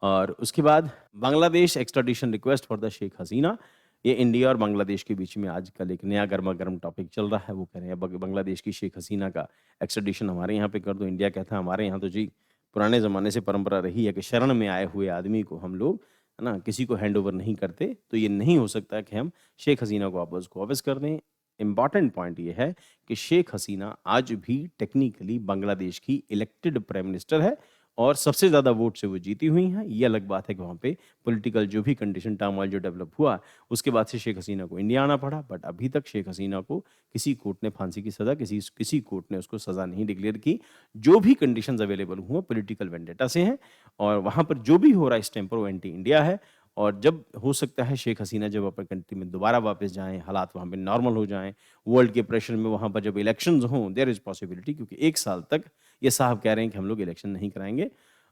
और उसके बाद Bangladesh extradition request for the Sheikh Hasina. ये इंडिया और बांग्लादेश के बीच में आजकल एक नया गर्मा-गर्म टॉपिक चल रहा है। वो कह रहे हैं बांग्लादेश की शेख हसीना का एक्स्ट्राडिशन हमारे यहाँ पे कर दो। इंडिया कहता है हमारे यहाँ तो जी पुराने ज़माने से परंपरा रही है कि शरण में आए हुए आदमी को हम लोग, है ना, किसी को हैंड ओवर नहीं करते। तो ये नहीं हो सकता कि हम शेख हसीना को वापस कर दें। इम्पॉर्टेंट पॉइंट ये है कि शेख हसीना आज भी टेक्निकली बांग्लादेश की इलेक्टेड प्राइम मिनिस्टर है और सबसे ज़्यादा वोट से वो जीती हुई हैं। ये अलग बात है कि वहाँ पे पॉलिटिकल जो भी कंडीशन टर्मोइल जो डेवलप हुआ, उसके बाद से शेख हसीना को इंडिया आना पड़ा। बट अभी तक शेख हसीना को किसी कोर्ट ने फांसी की सज़ा, किसी कोर्ट ने उसको सज़ा नहीं डिक्लेयर की। जो भी कंडीशंस अवेलेबल हुए पॉलिटिकल वेंडेटा से हैं और वहाँ पर जो भी हो रहा है इस टाइम पर वो एंटी इंडिया है। और जब हो सकता है शेख हसीना जब अपने कंट्री में दोबारा वापस जाएँ, हालात वहाँ पे नॉर्मल हो जाएँ, वर्ल्ड के प्रेशर में वहाँ पर जब इलेक्शंस हों, देयर इज़ पॉसिबिलिटी, क्योंकि 1 साल तक ये साहब कह रहे हैं कि हम लोग इलेक्शन नहीं कराएँगे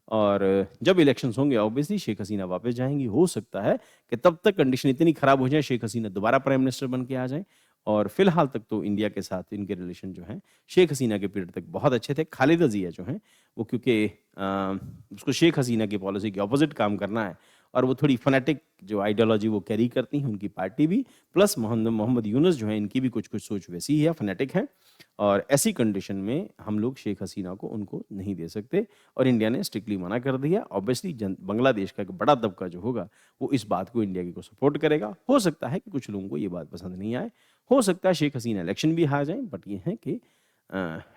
और जब इलेक्शंस होंगे ऑब्वियसली शेख हसीना वापस जाएँगी। हो सकता है कि तब तक कंडीशन इतनी खराब हो जाए शेख हसीना दोबारा प्राइम मिनिस्टर बन के आ जाएँ और फिलहाल तक तो इंडिया के साथ इनके रिलेशन जो हैं शेख हसीना के पीरियड तक बहुत अच्छे थे। खालिदा ज़िया जो हैं वो क्योंकि उसको शेख हसीना की पॉलिसी के ऑपोज़िट काम करना है और वो थोड़ी फ़नेटिक जो आइडियोलॉजी वो कैरी करती हैं, उनकी पार्टी भी, प्लस मोहम्मद यूनुस जो हैं इनकी भी कुछ-कुछ सोच वैसी ही है, फ़नेटिक है। और ऐसी कंडीशन में हम लोग शेख हसीना को उनको नहीं दे सकते और इंडिया ने स्ट्रिक्टली मना कर दिया। ऑब्वियसली बांग्लादेश का एक बड़ा तबका जो होगा वो इस बात को इंडिया की को सपोर्ट करेगा। हो सकता है कि कुछ लोगों को ये बात पसंद नहीं आए, हो सकता है शेख हसीना इलेक्शन भी हार जाएँ, बट ये है कि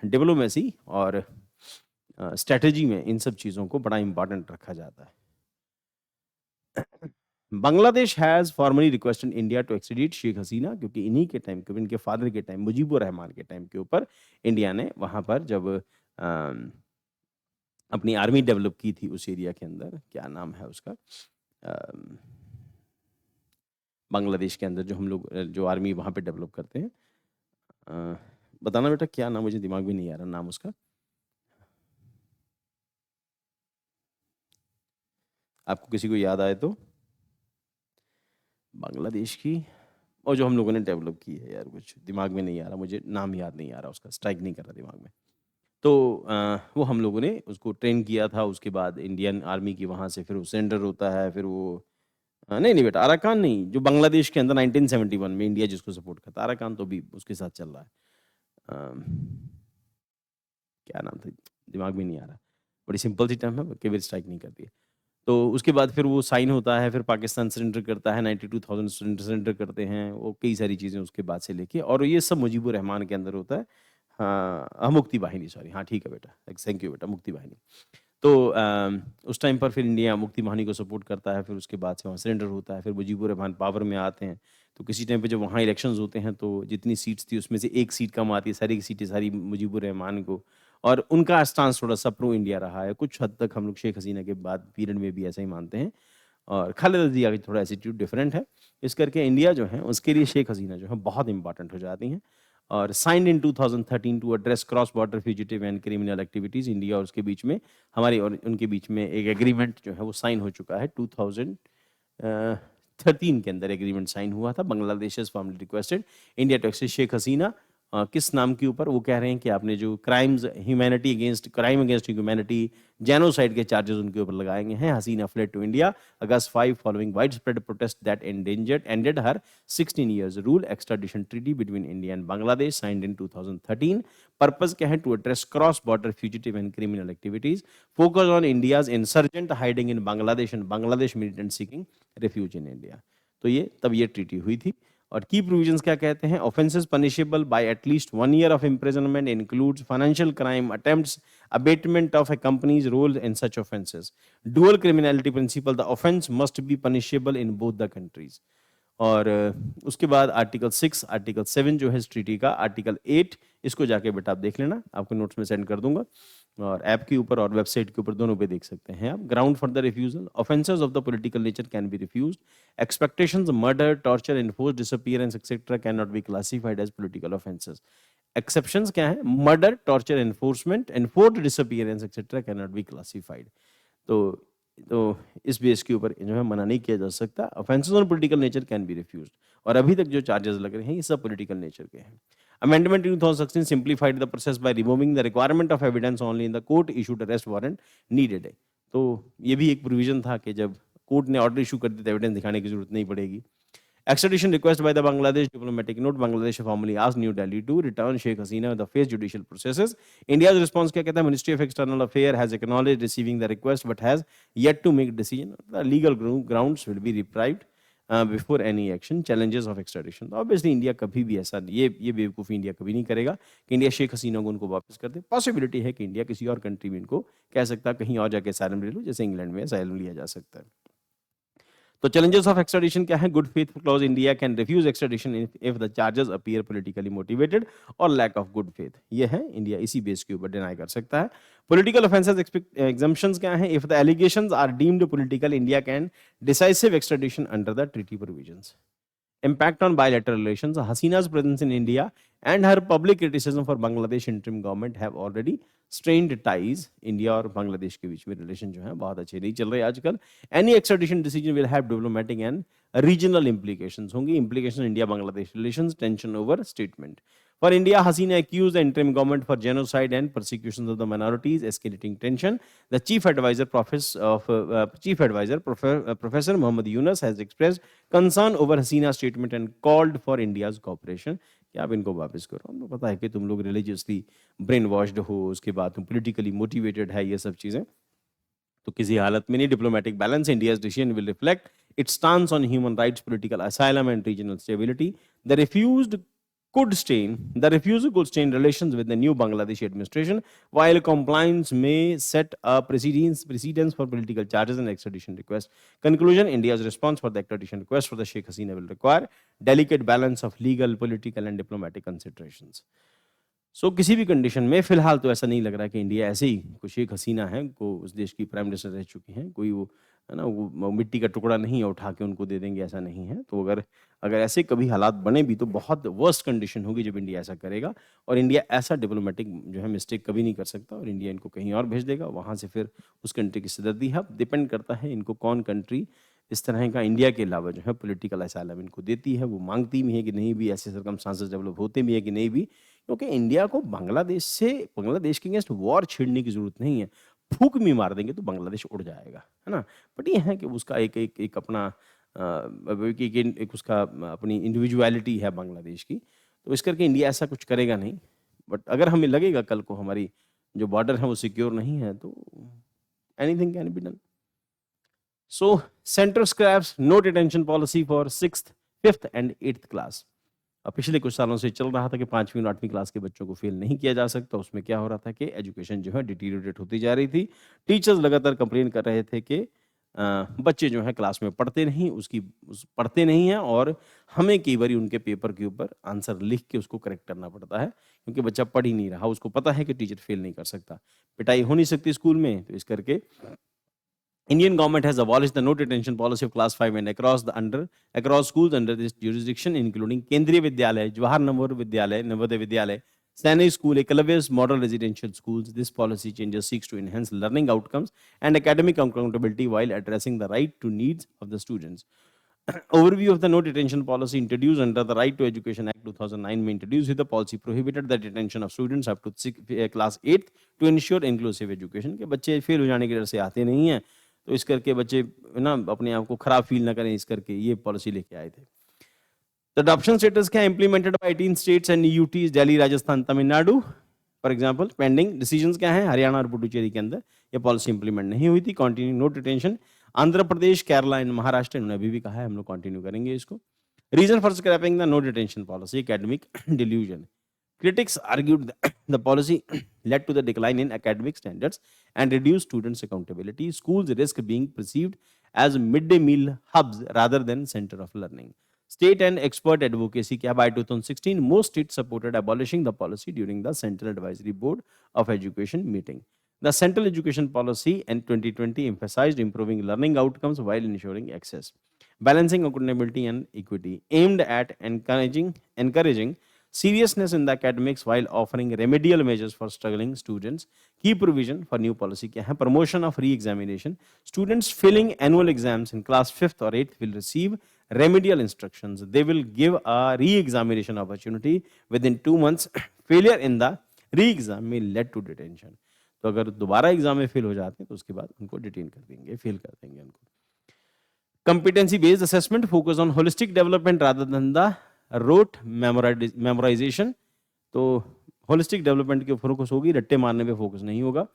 डिप्लोमेसी और स्ट्रैटेजी में इन सब चीज़ों को बड़ा इम्पोर्टेंट रखा जाता है। Bangladesh has formally requested India to extradite Sheikh Hasina, क्योंकि इन्हीं के टाइम के इनके फादर के टाइम मुजीबुर रहमान के टाइम के ऊपर इंडिया ने वहाँ पर जब अपनी आर्मी डेवलप की थी उस एरिया के अंदर, क्या नाम है उसका, अम, बांग्लादेश के अंदर जो हम लोग जो आर्मी वहाँ पे डेवलप करते हैं, अ, बताना बेटा क्या नाम, मुझे दिमाग में नहीं आ रहा नाम उसका। आपको किसी को याद आए तो? बांग्लादेश की और जो हम लोगों ने डेवलप की है यार, कुछ दिमाग में नहीं आ रहा, मुझे नाम याद नहीं आ रहा उसका, स्ट्राइक नहीं कर रहा दिमाग में। तो वो हम लोगों ने उसको ट्रेन किया था, उसके बाद इंडियन आर्मी की वहाँ से फिर वो सरेंडर होता है, फिर वो नहीं, नहीं बेटा, अराकान नहीं, जो बांग्लादेश के अंदर 1971 में इंडिया जिसको सपोर्ट करता है, अराकान तो अभी उसके साथ चल रहा है। क्या नाम था? दिमाग में नहीं आ रहा। बड़ी सिंपल सी टर्म है, कई बार स्ट्राइक नहीं करती है। तो उसके बाद फिर वो साइन होता है, फिर पाकिस्तान सरेंडर करता है, 92,000 सरेंडर करते हैं, वो कई सारी चीज़ें उसके बाद से लेके, और ये सब मुजीबुर रहमान के अंदर होता है। हाँ, मुक्ति वाहिनी, सॉरी, हाँ ठीक है बेटा, थैंक यू बेटा, मुक्ति वाहिनी। तो उस टाइम पर फिर इंडिया मुक्ति वाहिनी को सपोर्ट करता है, फिर उसके बाद से वहाँ सरेंडर होता है, फिर मुजीबुर रहमान पावर में आते हैं। तो किसी टाइम पे जब वहाँ इलेक्शंस होते हैं तो जितनी सीट्स थी उसमें से 1 सीट कम आती है, सारी की सीटें सारी मुजीबुर रहमान को, और उनका स्टांस थोड़ा-सा प्रो इंडिया रहा है। कुछ हद तक हम लोग शेख हसीना के बाद पीरियड में भी ऐसा ही मानते हैं और खालिदा ज़िया का थोड़ा एटीट्यूड डिफरेंट है। इस करके इंडिया जो है उसके लिए शेख हसीना जो है बहुत इम्पोर्टेंट हो जाती हैं। और signed in 2013 to address cross border fugitive and criminal activities, India और उसके बीच में, हमारी और उनके बीच में एक एग्रीमेंट जो है वो साइन हो चुका है। 2013 के अंदर एग्रीमेंट साइन हुआ था। Bangladesh has formally requested India to access Sheikh Hasina. किस नाम के ऊपर? वो कह रहे हैं कि आपने जो crimes crime against humanity, genocide के चार्जेस उनके ऊपर लगाए गए हैं। Hasina fled to India August 5 following widespread protest that ended her 16 years rule extradition treaty between India and Bangladesh signed in 2013। Purpose क्या है? To address cross border fugitive and criminal activities, focus on India's insurgent hiding in Bangladesh and Bangladesh militant seeking refuge in India. तो ये तब ये treaty हुई थी। और की प्रोविजंस क्या कहते हैं? Offences punishable bye at least 1 year of imprisonment includes financial crime, attempts, abatement of a company's role in such offenses, dual criminality principle, the offense must be punishable in both the countries। और उसके बाद article 6, article 7 जो है इस treaty का, article 8, इसको जाके बेटा आप देख लेना, आपको नोट्स में सेंड कर दूंगा, और ऐप के ऊपर और वेबसाइट के ऊपर दोनों पे देख सकते हैं आप। Ground for the refusal, offences of the political nature can be refused, expectations, murder, torture, enforced disappearance etcetera can not be classified as political offences. Exceptions क्या है? Murder, torture, enforcement, enforced disappearance etcetera can not be classified. तो इस base के ऊपर जो है मना नहीं किया जा सकता। Offences on political nature can be refused, और अभी तक जो चार्जेस लग रहे हैं ये सब पॉलिटिकल नेचर के हैं। Amendment in 2016 simplified the process by removing the requirement of evidence only in the court issued arrest warrant needed है। तो ये भी एक प्रोविजन था कि जब कोर्ट ने ऑर्डर इशू कर दिया तो एविडेंस दिखाने की जरूरत नहीं पड़ेगी। Extradition request by the Bangladesh diplomatic note. Bangladesh formally asked New Delhi to return Sheikh Hasina with the face judicial processes. India's response क्या कहता है? Ministry of External Affairs has acknowledged receiving the request but has yet to make decision. The legal grounds will be deprived before any action. Challenges of extradition. तो obviously India कभी भी ऐसा ये बेवकूफ़ी India कभी नहीं करेगा कि इंडिया शेख हसीना को उनको वापस कर दे। पॉसिबिलिटी है कि इंडिया किसी और कंट्री में इनको कह सकता है कहीं और जाके असाइलम ले लो, जैसे इंग्लैंड में असाइलम लिया जा सकता है। तो challenges of extradition क्या है? Good faith clause. India can refuse extradition if the charges appear politically motivated or lack of good faith. ये है इंडिया इसी बेस के ऊपर डिनाई कर सकता है। Political offenses exemptions क्या है? If the allegations are deemed political, India can decisive extradition under the treaty provisions. Impact on bilateral relations. Hasina's presence in India and her public criticism for Bangladesh interim government have already strained ties. India और बांग्लादेश के बीच में relation जो है बहुत अच्छे नहीं चल रहे आजकल। Any extradition decision will have diplomatic and regional implications होंगी। Implications India Bangladesh relations, tension over statement. For India, Hasina accused the interim government for genocide and persecutions of the minorities, escalating tension. The chief advisor, Professor Muhammad Yunus, has expressed concern over Hasina's statement and called for India's cooperation. कि आप इनको वापस करो, हमको पता है कि तुम लोग रिलीजियसली ब्रेन वॉश्ड हो, उसके बाद तुम पॉलिटिकली मोटिवेटेड है, ये सब चीज़ें तो किसी हालत में नहीं। Diplomatic balance. India's decision will reflect it's stance on human rights, political asylum and regional stability. The refusal could stain relations with the new Bangladeshi administration, while compliance may set a precedence for political charges and extradition requests. Conclusion: India's response for the extradition request for the Sheikh Hasina will require delicate balance of legal, political, and diplomatic considerations. सो किसी भी condition में फिलहाल तो ऐसा नहीं लग रहा कि इंडिया ऐसे ही कोई शेख हसीना है को उस देश की प्राइम मिनिस्टर रह चुकी हैं, कोई वो है ना वो मिट्टी का टुकड़ा नहीं है उठा के उनको दे देंगे, ऐसा नहीं है। तो अगर अगर ऐसे कभी हालात बने भी तो बहुत वर्स्ट कंडीशन होगी जब इंडिया ऐसा करेगा, और इंडिया ऐसा डिप्लोमेटिक जो है मिस्टेक कभी नहीं कर सकता, और इंडिया इनको कहीं और भेज देगा, वहाँ से फिर उस कंट्री की सिरदर्दी है। डिपेंड करता है इनको कौन कंट्री इस तरह का इंडिया के अलावा जो है पॉलिटिकल असाइलम इनको देती है, वो मांगती भी है कि नहीं भी, ऐसे सर्कमस्टांसेस डेवलप होते भी है कि नहीं भी, क्योंकि इंडिया को बांग्लादेश के अगेंस्ट वॉर छेड़ने की जरूरत नहीं है। फूक भी मार देंगे तो बांग्लादेश उड़ जाएगा, है ना। बट ये है कि उसका एक अपना एक उसका अपनी इंडिविजुअलिटी है बांग्लादेश की, तो इस करके इंडिया ऐसा कुछ करेगा नहीं। बट अगर हमें लगेगा कल को हमारी जो बॉर्डर है वो सिक्योर नहीं है तो anything can be done. So, center scraps no detention policy for 6th, 5th and 8th class. अब पिछले कुछ सालों से चल रहा था कि 5वीं और 8वीं क्लास के बच्चों को फेल नहीं किया जा सकता। उसमें क्या हो रहा था कि एजुकेशन जो है डिटीरियोरेट होती जा रही थी। टीचर्स लगातार कंप्लेन कर रहे थे कि बच्चे जो है क्लास में पढ़ते नहीं हैं, और हमें कई बार उनके पेपर के ऊपर आंसर लिख के उसको करेक्ट करना पड़ता है, क्योंकि बच्चा पढ़ ही नहीं रहा। उसको पता है कि टीचर फेल नहीं कर सकता, पिटाई हो नहीं सकती स्कूल में, तो इस करके Indian government has abolished the no detention policy of class 5 and across schools under this jurisdiction, including Kendriya Vidyalaya, Jawahar Navodaya Vidyalaya, Saini School, Eklavya's model residential schools. This policy changes seeks to enhance learning outcomes and academic accountability while addressing the right to needs of the students. Overview of the no detention policy introduced under the Right to Education Act 2009 में introduced with the policy prohibited the detention of students up to class 8 to ensure inclusive education. के बच्चे fail हो जाने की डर से आते नहीं हैं, तो इस करके बच्चे ना अपने आप को खराब फील ना करें, इस करके ये पॉलिसी लेके आए थे। द अडॉप्शन स्टेटस क्या implemented by 18 states and UTs, Delhi, Rajasthan, Tamil Nadu for example. Pending decisions क्या है? हरियाणा और पुडुचेरी के अंदर ये पॉलिसी इंप्लीमेंट नहीं हुई थी। Continue no detention Andhra Pradesh, Kerala and Maharashtra, इन्होंने अभी भी कहा है हम लोग कंटिन्यू करेंगे इसको। Reason for scrapping the no detention policy, academic delusion. Critics argued that the policy led to the decline in academic standards and reduced students' accountability. Schools risk being perceived as midday meal hubs rather than center of learning. State and expert advocacy क्या by 2016 most states supported abolishing the policy during the Central Advisory Board of Education meeting. The Central Education Policy in 2020 emphasized improving learning outcomes while ensuring access, balancing accountability and equity, aimed at encouraging seriousness in the academics while offering remedial measures for struggling students. Key provision for new policy क्या है? Promotion of re-examination. Students failing annual exams in class 5th or 8th will receive remedial instructions. They will give a re-examination opportunity within 2 months. Failure in the re-exam may lead to detention. तो अगर दोबारा exam में fail हो जाते हैं तो उसके बाद उनको डिटेन कर देंगे, फेल कर देंगे उनको। Competency based assessment focus on holistic development rather than the rote memorization. तो होलिस्टिक डेवलपमेंट के फोकस होगी, रट्टे मारने पे फोकस नहीं होगा।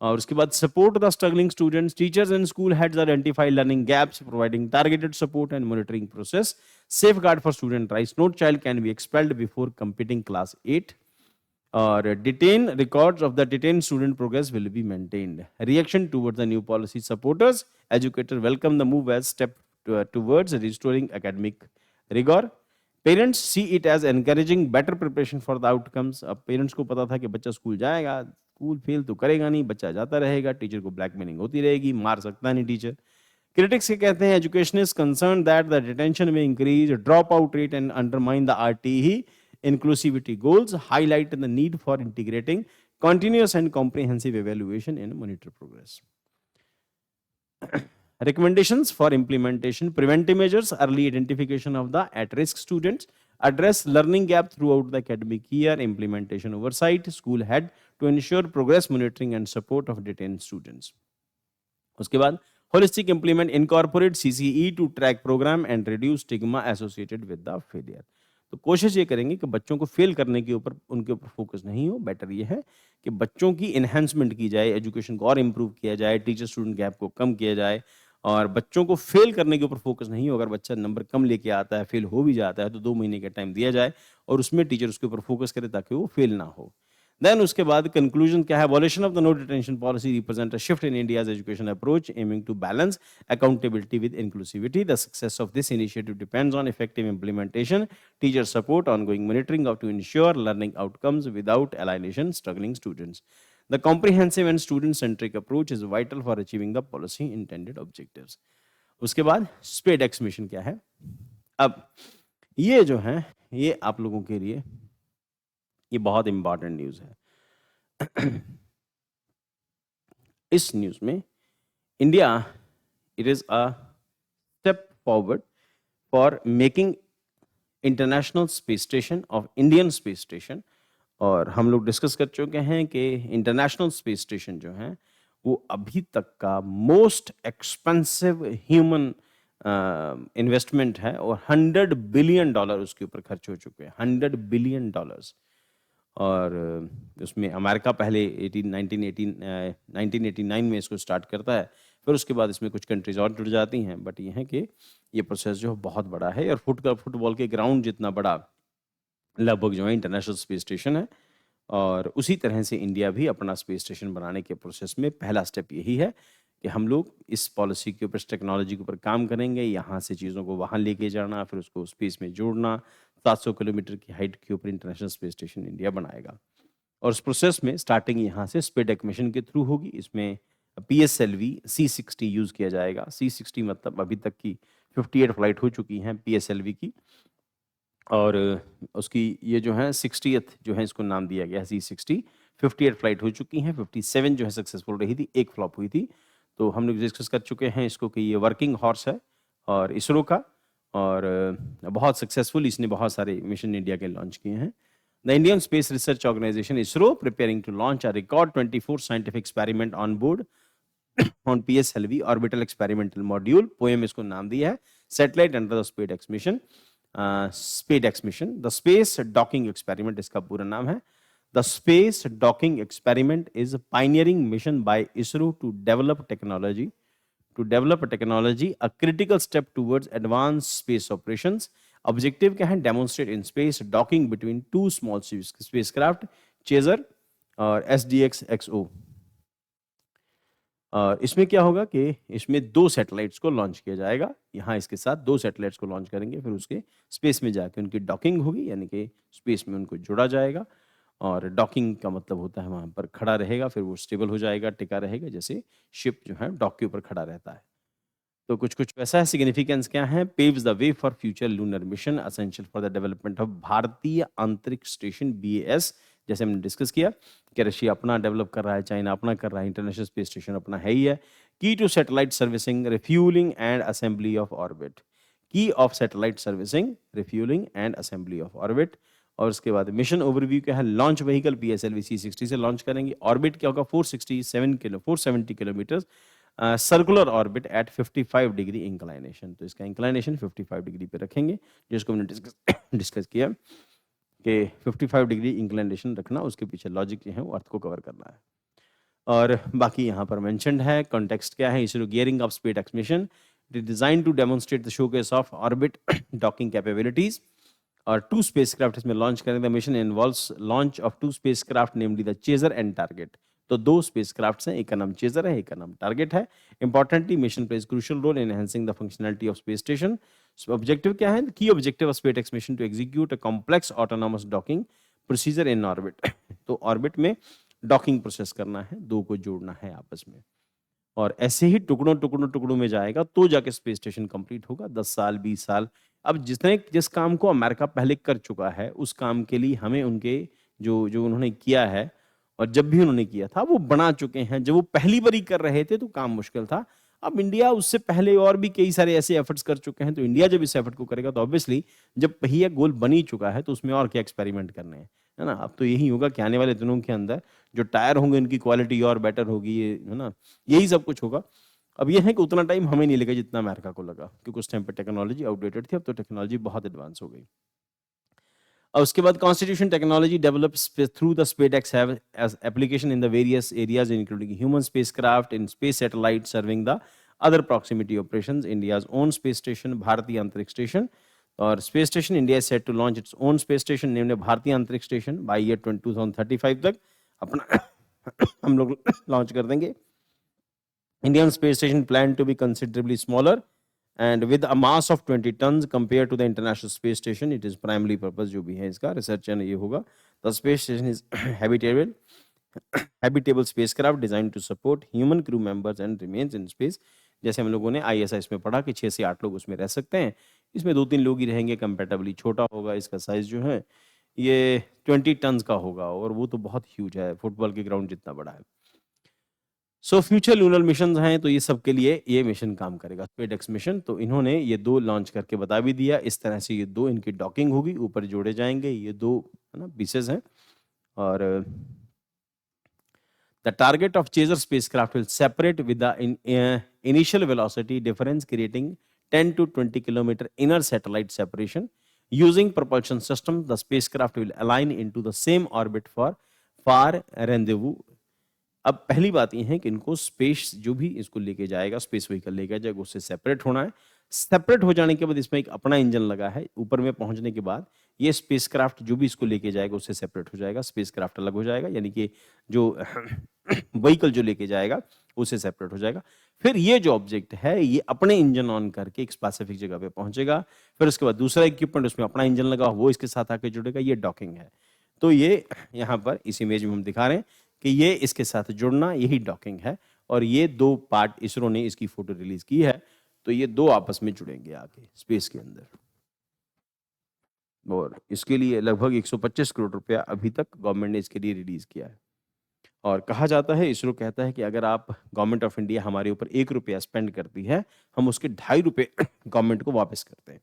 और उसके बाद support the struggling students, teachers and school heads identify learning gaps, providing targeted support and monitoring process, safeguard for student rights, no child can be expelled before completing class 8 और detain records of the detained student progress will be maintained. Reaction towards the new policy, supporters educators welcome the move as step towards restoring academic rigor. Parents see it as encouraging better preparation for the outcomes. अब parents को पता था कि बच्चा school जाएगा, school fail तो करेगा नहीं, बच्चा जाता रहेगा, टीचर को ब्लैकमेलिंग होती रहेगी, मार सकता नहीं टीचर। Critics के कहते हैं education is concerned that the detention may increase dropout rate and undermine the RTE inclusivity goals, highlight the need for integrating continuous and comprehensive evaluation and monitor progress. Recommendations for implementation, preventive measures, early identification of the at-risk students, address learning gap throughout the academic year, implementation oversight, school head to ensure progress monitoring and support of detained students. उसके बाद holistic implement, incorporate CCE to track program and reduce stigma associated with the failure. तो कोशिश ये करेंगे कि बच्चों को fail करने के ऊपर उनके ऊपर फोकस नहीं हो। बेटर ये है कि बच्चों की इन्हेंसमेंट की जाए, एजुकेशन को और इम्प्रूव किया जाए, टीचर स्टूडेंट गैप को कम किया जाए और बच्चों को फेल करने के ऊपर फोकस नहीं हो। अगर बच्चा नंबर कम लेके आता है, फेल हो भी जाता है तो 2 महीने का टाइम दिया जाए और उसमें टीचर उसके ऊपर फोकस करे ताकि वो फेल ना हो। देन उसके बाद कंक्लूजन क्या है? Abolition of the no detention policy represent a shift in India's education approach aiming to balance accountability with inclusivity. The success of this initiative depends on effective implementation, teacher support, ongoing monitoring of to ensure learning outcomes without alienation struggling students. The comprehensive and student-centric approach is vital for achieving the policy intended objectives. उसके बाद SPADEX mission क्या है? अब ये जो है ये आप लोगों के लिए ये बहुत इंपॉर्टेंट न्यूज़ है। इस न्यूज़ में India it is a step forward for making international space station of Indian space station. और हम लोग डिस्कस कर चुके हैं कि इंटरनेशनल स्पेस स्टेशन जो है वो अभी तक का मोस्ट एक्सपेंसिव ह्यूमन इन्वेस्टमेंट है और $100 बिलियन उसके ऊपर खर्च हो चुके हैं, $100 बिलियन। और उसमें अमेरिका पहले 1989 में इसको स्टार्ट करता है, फिर उसके बाद इसमें कुछ कंट्रीज और जुड़ जाती हैं। बट ये है कि ये प्रोसेस जो बहुत बड़ा है और फुटबॉल के ग्राउंड जितना बड़ा लगभग जो है इंटरनेशनल स्पेस स्टेशन है। और उसी तरह से इंडिया भी अपना स्पेस स्टेशन बनाने के प्रोसेस में पहला स्टेप यही है कि हम लोग इस पॉलिसी के ऊपर, इस टेक्नोलॉजी के ऊपर काम करेंगे, यहाँ से चीज़ों को वहाँ लेके जाना, फिर उसको स्पेस में जोड़ना। 700 किलोमीटर की हाइट के ऊपर इंटरनेशनल स्पेस स्टेशन इंडिया बनाएगा और उस प्रोसेस में स्टार्टिंग यहाँ से स्पेडेक मिशन के थ्रू होगी। इसमें PSLV C60 यूज़ किया जाएगा। C60 मतलब अभी तक की 58 फ्लाइट हो चुकी हैं PSLV की और उसकी ये जो है 60th जो है इसको नाम दिया गया है C60। 58 फ्लाइट हो चुकी हैं, 57 जो है सक्सेसफुल रही थी, 1 फ्लॉप हुई थी। तो हम लोग डिस्कस कर चुके हैं इसको कि ये वर्किंग हॉर्स है और इसरो का और बहुत सक्सेसफुल इसने बहुत सारे मिशन इंडिया के लॉन्च किए हैं। The Indian space research organisation ISRO preparing to launch a record 24 scientific experiment on board on PSLV orbital experimental module, POEM इसको नाम दिया है, satellite under the SpaDeX mission. SpaDeX mission the space docking experiment इसका पूरा नाम है। The space docking experiment is pioneering mission by ISRO to develop technology a critical step towards advanced space operations. Objective क्या है? Demonstrate in space docking between 2 small spacecraft, Chaser और SDX-XO। और इसमें क्या होगा कि इसमें 2 सैटेलाइट्स को लॉन्च किया जाएगा। यहाँ इसके साथ 2 सैटेलाइट्स को लॉन्च करेंगे, फिर उसके स्पेस में जाके उनकी डॉकिंग होगी, यानी कि स्पेस में उनको जोड़ा जाएगा। और डॉकिंग का मतलब होता है वहाँ पर खड़ा रहेगा, फिर वो स्टेबल हो जाएगा, टिका रहेगा, जैसे शिप जो है डॉक के ऊपर खड़ा रहता है। तो कुछ वैसा है। सिग्निफिकेंस क्या है? Paves the way for future lunar mission, essential for the development of भारतीय अंतरिक्ष स्टेशन BAS। जैसे हमने डिस्कस किया कि रशिया अपना डेवलप कर रहा है, चाइना अपना कर रहा है, इंटरनेशनल स्पेस स्टेशन अपना है ही है। Key to satellite servicing, refuelling and assembly of orbit. Key of satellite servicing, refuelling and assembly of orbit. और उसके बाद मिशन ओवरव्यू क्या है, लॉन्च व्हीकल PSLV C60 से लॉन्च करेंगे। ऑर्बिट क्या होगा, 470 kilometre circular orbit at 55 degree inclination. तो इसका इंक्लाइनेशन 55 डिग्री पे रखेंगे, जिसको हमने डिस्कस किया कि 55 डिग्री इंक्लाइनेशन रखना, उसके पीछे लॉजिक जो है वो अर्थ को कवर करना है। और बाकी यहाँ पर मेंशन्ड है, कॉन्टेक्स्ट क्या है, ISRO gearing up SpaceX mission design to demonstrate the showcase of orbit docking capabilities. और 2 स्पेसक्राफ्ट इसमें लॉन्च करेंगे। The mission involves launch of 2 spacecraft namely the chaser and target. तो 2 स्पेसक्राफ्ट्स हैं, एक का नाम चेजर है, एक का नाम टारगेट है। Importantly mission plays crucial role in enhancing the functionality of space station. Objective क्या है, key objective of SpaceX mission to execute a complex autonomous docking procedure in orbit. तो ऑर्बिट में डॉकिंग प्रोसेस करना है, 2 को जोड़ना है आपस में, और ऐसे ही टुकड़ों में जाएगा तो जाके स्पेस स्टेशन कंप्लीट होगा। 10 साल 20 साल। अब जिस काम को अमेरिका पहले कर चुका है, उस काम के लिए हमें उनके जो जो उन्होंने किया है और जब भी उन्होंने किया था वो बना चुके हैं। जब वो पहली बारी कर रहे थे तो काम मुश्किल था। अब इंडिया उससे पहले और भी कई सारे ऐसे एफर्ट्स कर चुके हैं, तो इंडिया जब इस एफर्ट को करेगा तो ऑब्वियसली जब पहिया गोल बन ही चुका है तो उसमें और क्या एक्सपेरिमेंट करने हैं, है ना। अब तो यही होगा कि आने वाले दिनों के अंदर जो टायर होंगे उनकी क्वालिटी और बेटर होगी, है ना, यही सब कुछ होगा। अब ये है कि उतना टाइम हमें नहीं लगा जितना अमेरिका को लगा, क्योंकि उस टाइम पे टेक्नोलॉजी आउटडेटेड थी, अब तो टेक्नोलॉजी बहुत एडवांस हो गई। और उसके बाद constitution technology develops through the SpaceX have as application in the various areas including human spacecraft in space satellite serving the other proximity operations, India's own space station Bharatiya Antariksh station. और space station India is set to launch its own space station named Bharatiya Antariksh station by year 2035 तक अपना हम लोग launch कर देंगे। Indian space station planned to be considerably smaller and with a mass of 20 tons compared to the International Space Station. It is primarily purpose जो भी है इसका research and ये होगा. The space station is habitable spacecraft designed to support human crew members and remains in space. जैसे हम लोगों ने ISS में पढ़ा कि 6 से 8 लोग उसमें रह सकते हैं, इसमें 2-3 लोग ही रहेंगे, कंपैरेटिवली छोटा होगा। इसका साइज जो है ये 20 टन का होगा और वो तो बहुत ह्यूज है, फुटबॉल के ग्राउंड जितना बड़ा है। सो फ्यूचर लूनर मिशन हैं, तो ये सब के लिए ये मिशन काम करेगा, स्पेसएक्स मिशन। तो इन्होंने ये 2 लॉन्च करके बता भी दिया, इस तरह से ये 2 इनकी डॉकिंग होगी, ऊपर जोड़े जाएंगे, ये 2 है ना पीसेस हैं। और the target of chaser spacecraft will separate with the initial velocity difference creating 10 to 20 kilometre inner satellite separation using propulsion system. The spacecraft will align into the same orbit for far rendezvous. अब पहली बात ये है कि इनको space जो भी इसको लेके जाएगा, स्पेस व्हीकल लेके जाएगा, उससे सेपरेट होना है। सेपरेट हो जाने के बाद इसमें एक अपना इंजन लगा है, ऊपर में पहुंचने के बाद ये स्पेसक्राफ्ट जो भी इसको लेके जाएगा उससे सेपरेट हो जाएगा, स्पेसक्राफ्ट अलग हो जाएगा, यानी कि जो व्हीकल जो लेके जाएगा उससे सेपरेट हो जाएगा। फिर ये जो ऑब्जेक्ट है ये अपने इंजन ऑन करके एक स्पेसिफिक जगह पे पहुंचेगा, फिर उसके बाद दूसरा इक्विपमेंट उसमें अपना इंजन लगा वो इसके साथ आके जुड़ेगा, ये डॉकिंग है। तो ये यहाँ पर इस इमेज में हम दिखा रहे हैं कि ये इसके साथ जुड़ना, यही डॉकिंग है। और ये 2 पार्ट इसरो ने इसकी फोटो रिलीज की है, तो ये 2 आपस में जुड़ेंगे आगे स्पेस के अंदर। और इसके लिए लगभग 125 करोड़ रुपया अभी तक गवर्नमेंट ने इसके लिए रिलीज किया है। और कहा जाता है, इसरो कहता है कि अगर आप गवर्नमेंट ऑफ इंडिया हमारे ऊपर 1 रुपया स्पेंड करती है, हम उसके 2.5 रुपये गवर्नमेंट को वापस करते हैं।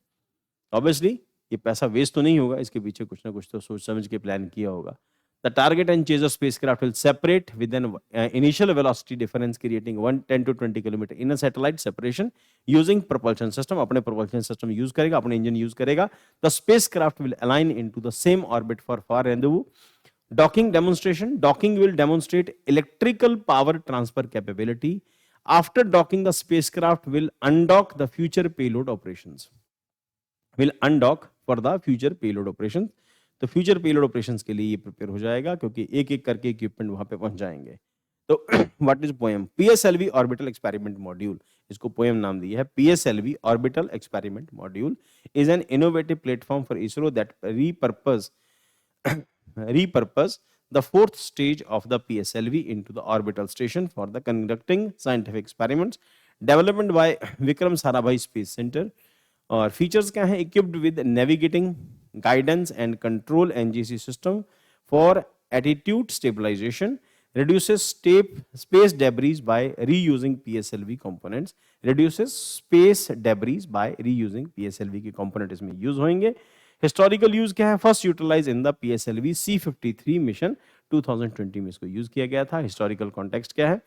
ऑब्वियसली ये पैसा वेस्ट तो नहीं होगा, इसके पीछे कुछ ना कुछ तो सोच समझ के प्लान किया होगा। The target and chaser spacecraft will separate with an initial velocity difference creating 10 to 20 kilometer inner satellite separation using propulsion system. अपने propulsion system use करेगा, अपने engine use करेगा। The spacecraft will align into the same orbit for far rendezvous. Docking demonstration. Docking will demonstrate electrical power transfer capability. After docking, the spacecraft will undock the future payload operations. Will undock for the future payload operations. तो future payload operations के लिए ये prepare हो जाएगा, क्योंकि एक एक करके इक्विपमेंट वहां पे पहुंच जाएंगे। तो what is poem? PSLV orbital experiment module, इसको पोएम नाम दिया है। PSLV orbital experiment module is an innovative platform for ISRO that repurpose the 4th stage of the PSLV into the orbital station for the conducting scientific experiments. Development by Vikram Sarabhai Space Center. और features क्या हैं? Equipped with navigating guidance and control NGC system for attitude stabilisation, reduces space debris by reusing PSLV components. Reduces space debris by reusing PSLV के component इसमें use होंगे। Historical use क्या है? First utilise in the PSLV C-53 mission 2020 में इसको use किया गया था। हिस्टोरिकल कॉन्टेक्स्ट क्या है?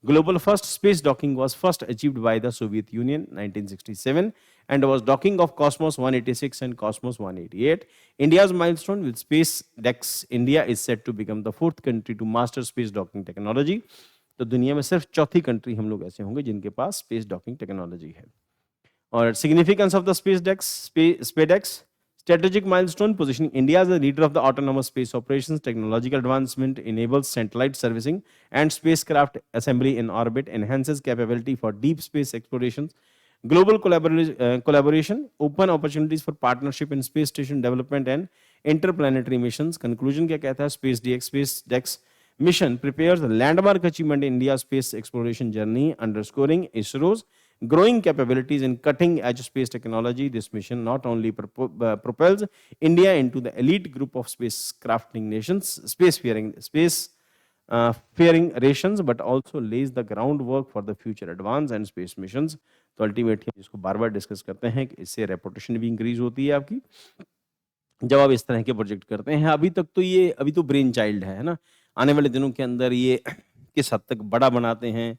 Global first space docking was first achieved by the Soviet Union 1967 and was docking of Cosmos 186 and Cosmos 188. India's milestone with SpaceX India is set to become the fourth country to master space docking technology. तो दुनिया में सिर्फ चौथी country हम लोग ऐसे होंगे जिनके पास स्पेस डॉकिंग टेक्नोलॉजी है। और significance of the SpaceX strategic milestone positioning India as a leader of the autonomous space operations. Technological advancement enables satellite servicing and spacecraft assembly in orbit, enhances capability for deep space explorations. Global collaboration, open opportunities for partnership in space station development and interplanetary missions. Conclusion क्या कहता है? SpaceX mission prepares a landmark achievement in India's space exploration journey, underscoring ISRO's growing capabilities in cutting-edge space technology. This mission not only propels India into the elite group of spacecrafting nations, faring nations, but also lays the groundwork for the future advance and space missions. तो ultimately जिसको बार-बार discuss करते हैं कि इससे reputation भी increase होती है आपकी जब आप इस तरह के प्रोजेक्ट करते हैं। अभी तो ब्रेन चाइल्ड है ना? आने वाले दिनों के अंदर ये किस हद तक बड़ा बनाते हैं,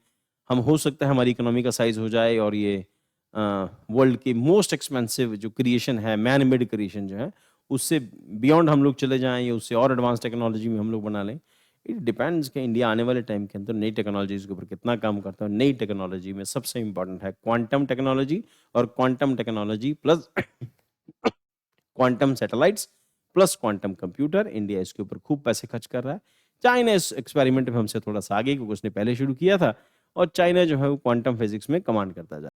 हम हो सकता है हमारी इकोनॉमी का साइज हो जाए और ये वर्ल्ड की मोस्ट एक्सपेंसिव जो क्रिएशन है, मैन मेड क्रिएशन जो है, उससे बियॉन्ड हम लोग चले जाएँ या उससे और एडवांस टेक्नोलॉजी में हम लोग बना लें। इट डिपेंड्स कि इंडिया आने वाले टाइम के अंदर नई टेक्नोलॉजीज़ के ऊपर कितना काम करता है। नई टेक्नोलॉजी में सबसे इम्पोर्टेंट है क्वांटम टेक्नोलॉजी और quantum technology plus quantum satellites plus quantum computer. India इसके ऊपर खूब पैसे खर्च कर रहा है। चाइना इस एक्सपेरिमेंट में हमसे थोड़ा सा आगे क्योंकि उसने पहले शुरू किया था और चाइना जो है वो क्वांटम फिजिक्स में कमांड करता जा